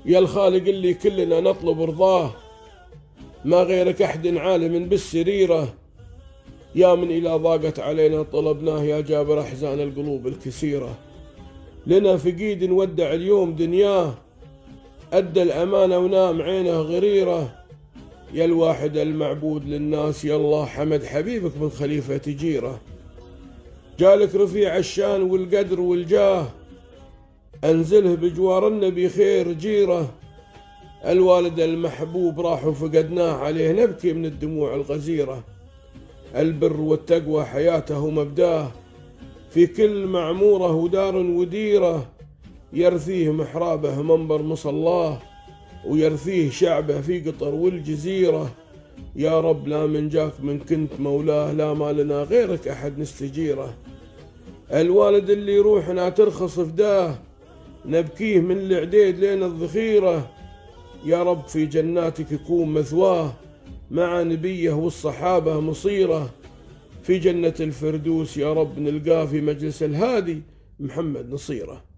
يا الخالق اللي كلنا نطلب رضاه، ما غيرك أحد عالم بالسريرة. يا من إذا ضاقت علينا طلبناه، يا جابر أحزان القلوب الكثيرة. لنا فقيد ودع اليوم دنياه، أدى الأمانة ونام عينه غريرة. يا الواحد المعبود للناس، يا الله حمد حبيبك من خليفة تجيره. جالك رفيع الشان والقدر والجاه، أنزله بجوار النبي خير جيره. الوالد المحبوب راح وفقدناه، عليه نبكي من الدموع الغزيرة. البر والتقوى حياته مبداه، في كل معمورة ودار وديرة. يرثيه محرابه منبر مصلاه، ويرثيه شعبه في قطر والجزيرة. يا رب لا من جاك من كنت مولاه، لا ما لنا غيرك أحد نستجيره. الوالد اللي روحنا ترخص فداه، نبكيه من العديد لين الذخيرة. يا رب في جناتك يكون مثواه، مع نبيه والصحابة مصيره. في جنة الفردوس يا رب نلقاه، في مجلس الهادي محمد نصيره.